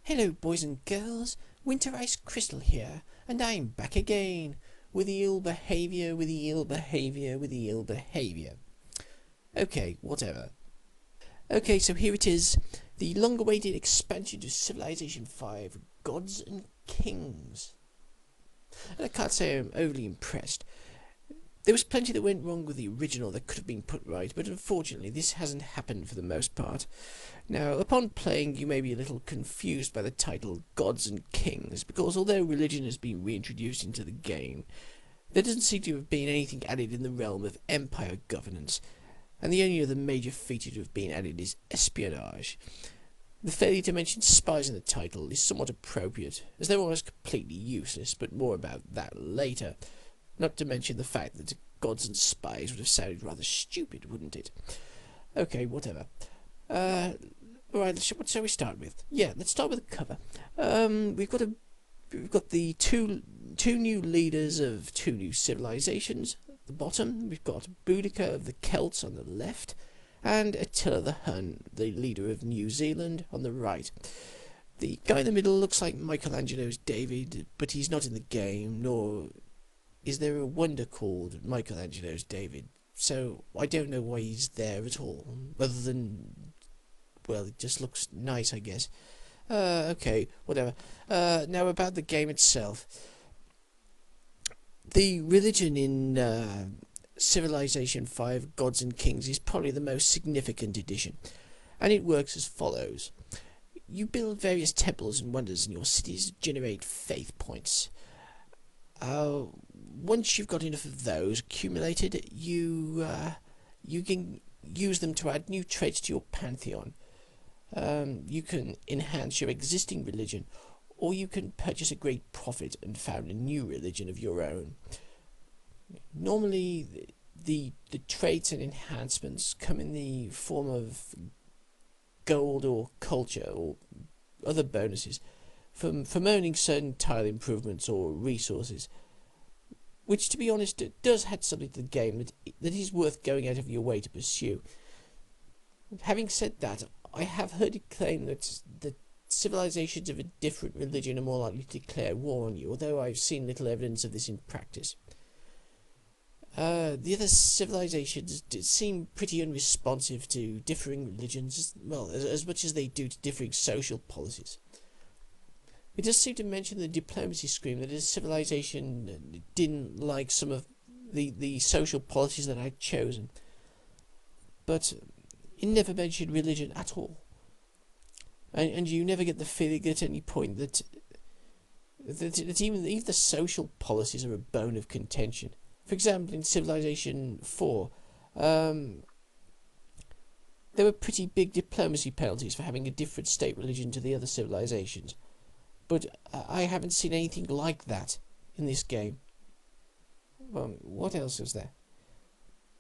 Hello, boys and girls. Winter Ice Crystal here, and I'm back again with the ill behaviour, Okay, whatever. Okay, so here it is, the long-awaited expansion to Civilization 5, Gods and Kings. And I can't say I'm overly impressed. There was plenty that went wrong with the original that could have been put right, but unfortunately this hasn't happened for the most part. Now, upon playing, you may be a little confused by the title Gods and Kings, because although religion has been reintroduced into the game, there doesn't seem to have been anything added in the realm of empire governance, and the only other major feature to have been added is espionage. The failure to mention spies in the title is somewhat appropriate, as they're almost completely useless, but more about that later. Not to mention the fact that gods and spies would have sounded rather stupid, wouldn't it? Okay, whatever. Alright, what shall we start with? Yeah, let's start with the cover. We've got the two new leaders of two new civilizations at the bottom. We've got Boudica of the Celts on the left, and Attila the Hun, the leader of New Zealand, on the right. The guy in the middle looks like Michelangelo's David, but he's not in the game, nor is there a wonder called Michelangelo's David, so I don't know why he's there at all, other than, well, it just looks nice, I guess. Okay, whatever. Now about the game itself. The religion in Civilization 5 Gods and Kings is probably the most significant addition, and it works as follows. You build various temples and wonders in your cities to generate faith points. Once you've got enough of those accumulated, you can use them to add new traits to your pantheon. You can enhance your existing religion, or you can purchase a great profit and found a new religion of your own. Normally, the traits and enhancements come in the form of gold or culture or other bonuses from owning certain tile improvements or resources, which, to be honest, does add something to the game that is worth going out of your way to pursue. Having said that, I have heard it claimed that civilizations of a different religion are more likely to declare war on you, although I've seen little evidence of this in practice. The other civilizations seem pretty unresponsive to differing religions, as much as they do to differing social policies. It does seem to mention the diplomacy screen that a civilization didn't like some of the social policies that I'd chosen, but it never mentioned religion at all. And you never get the feeling at any point that even the social policies are a bone of contention. For example, in Civilization 4, there were pretty big diplomacy penalties for having a different state religion to the other civilizations. But I haven't seen anything like that in this game. What else is there?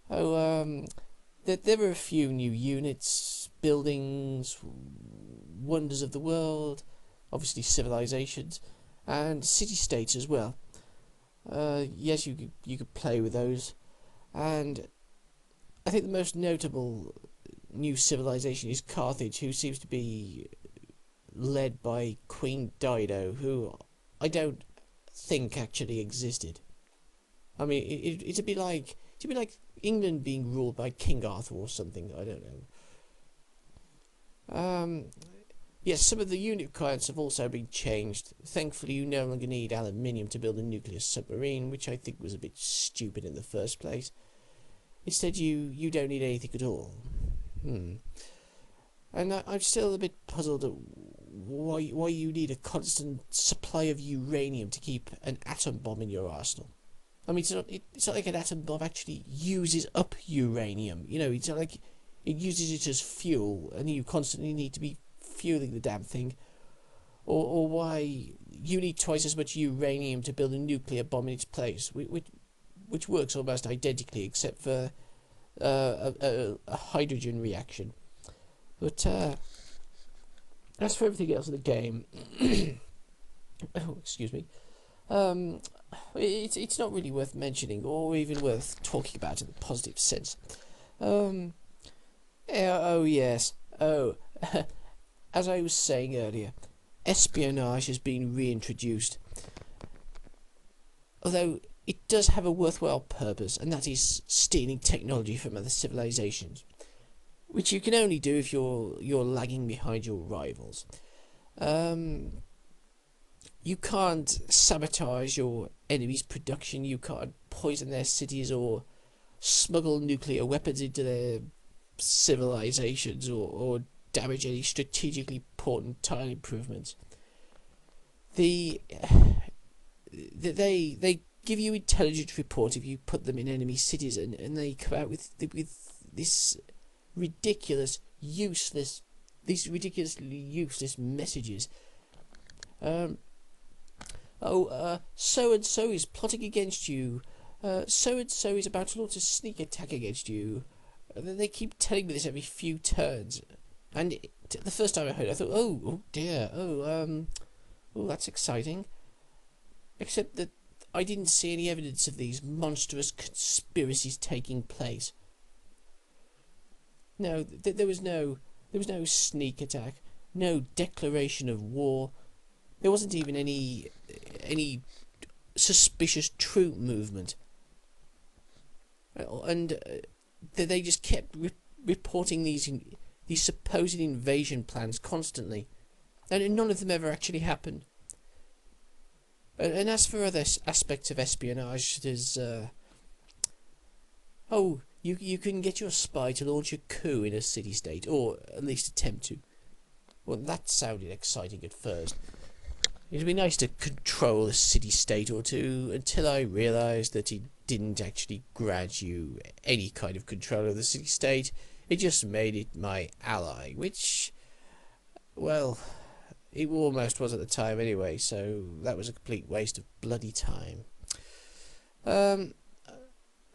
There were a few new units, buildings, wonders of the world, obviously civilizations, and city-states as well. Yes, you could play with those, and I think the most notable new civilization is Carthage, who seems to be led by Queen Dido, who I don't think actually existed. I mean, it's a bit like England being ruled by King Arthur or something. I don't know. Yes, some of the unit requirements have also been changed. Thankfully, you no longer need aluminium to build a nuclear submarine, which I think was a bit stupid in the first place. Instead, you don't need anything at all. And I'm still a bit puzzled at why you need a constant supply of uranium to keep an atom bomb in your arsenal. I mean, it's not like an atom bomb actually uses up uranium. You know, it's not like it uses it as fuel, and you constantly need to be fueling the damn thing. Or why you need twice as much uranium to build a nuclear bomb in its place, which works almost identically, except for a hydrogen reaction. But as for everything else in the game, oh, excuse me, it's not really worth mentioning or even worth talking about in the positive sense. Oh yes, as I was saying earlier, espionage has been reintroduced, although it does have a worthwhile purpose, and that is stealing technology from other civilizations, which you can only do if you're lagging behind your rivals. You can't sabotage your enemy's production, you can't poison their cities or smuggle nuclear weapons into their civilizations, or damage any strategically important tile improvements. They give you intelligence reports if you put them in enemy cities, and they come out with this ridiculously useless messages. So and so is plotting against you. So and so is about to launch a sneak attack against you. They keep telling me this every few turns, and the first time I heard it, I thought, oh dear, oh that's exciting. Except that I didn't see any evidence of these monstrous conspiracies taking place. No, there was no sneak attack, no declaration of war. There wasn't even any suspicious troop movement, and they just kept reporting these supposed invasion plans constantly, and none of them ever actually happened. And as for other aspects of espionage, there's you can get your spy to launch a coup in a city-state, or at least attempt to. Well, that sounded exciting at first. It'd be nice to control a city-state or two, until I realised that it didn't actually grant you any kind of control of the city-state. It just made it my ally, which, well, it almost was at the time anyway, so that was a complete waste of bloody time.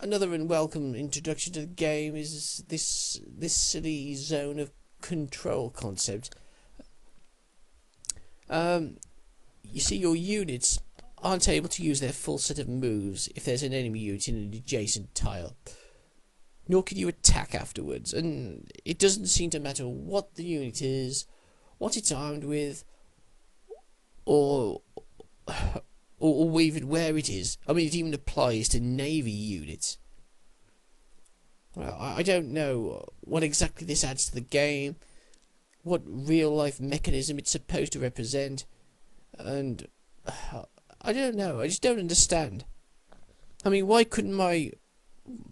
Another unwelcome introduction to the game is this silly zone of control concept. You see, your units aren't able to use their full set of moves if there's an enemy unit in an adjacent tile. Nor can you attack afterwards, and it doesn't seem to matter what the unit is, what it's armed with, or even where it is. I mean, it even applies to Navy units. Well, I don't know what exactly this adds to the game, what real-life mechanism it's supposed to represent, and I don't know, I just don't understand. I mean, why couldn't my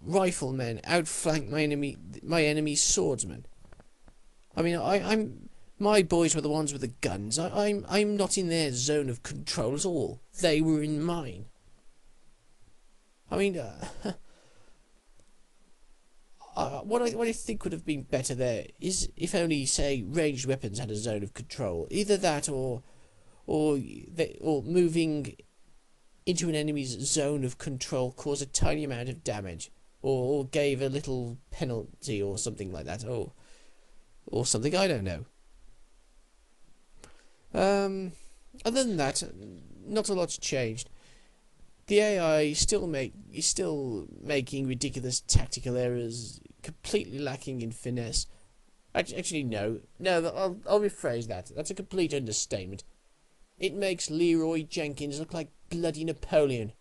riflemen outflank my enemy's swordsmen? I mean, my boys were the ones with the guns. I'm not in their zone of control at all. They were in mine. I mean, what I think would have been better there is if only, say, ranged weapons had a zone of control. Either that, or moving into an enemy's zone of control caused a tiny amount of damage, or gave a little penalty or something like that, or something, I don't know. Other than that, not a lot's changed. The AI is still making ridiculous tactical errors, completely lacking in finesse. Actually, no, I'll rephrase that. That's a complete understatement. It makes Leroy Jenkins look like bloody Napoleon.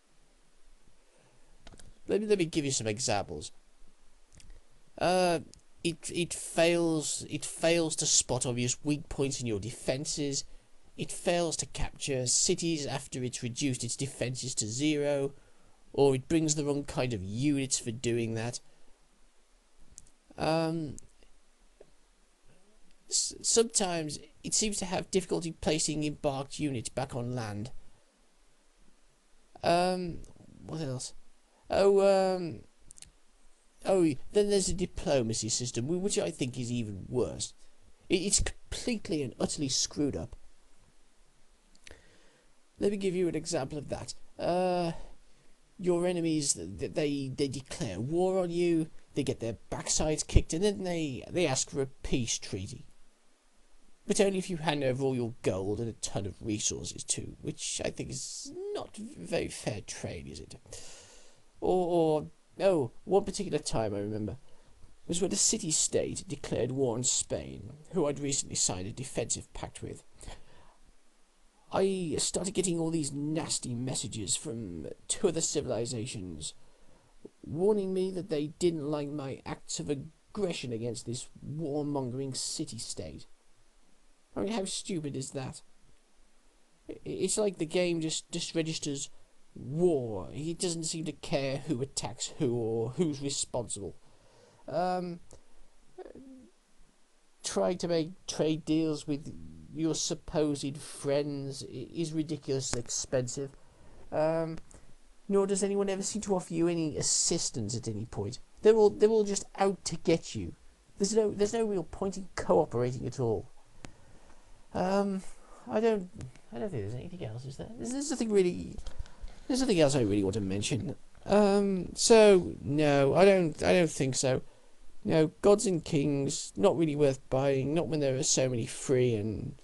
Let me give you some examples. It fails to spot obvious weak points in your defences. It fails to capture cities after it's reduced its defences to 0, or it brings the wrong kind of units for doing that. Sometimes it seems to have difficulty placing embarked units back on land. What else? Then there's the diplomacy system, which I think is even worse. It's completely and utterly screwed up. Let me give you an example of that. Your enemies, they declare war on you, they get their backsides kicked, and then they ask for a peace treaty. But only if you hand over all your gold and a ton of resources too, which I think is not very fair trade, is it? One particular time I remember was when a city-state declared war on Spain, who I'd recently signed a defensive pact with. I started getting all these nasty messages from two other civilizations warning me that they didn't like my acts of aggression against this warmongering city-state. I mean, how stupid is that? It's like the game just registers war. He doesn't seem to care who attacks who or who's responsible. Trying to make trade deals with your supposed friends is ridiculously expensive. Nor does anyone ever seem to offer you any assistance at any point. They're all just out to get you. There's no real point in cooperating at all. I don't think there's anything else, is there? There's nothing else I really want to mention. So no, I don't think so. No, Gods and Kings, not really worth buying, not when there are so many free and,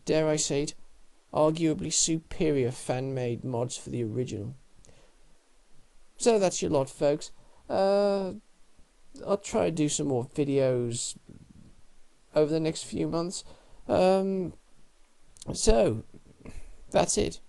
dare I say it, arguably superior fan-made mods for the original. So that's your lot, folks. I'll try to do some more videos over the next few months. So, that's it.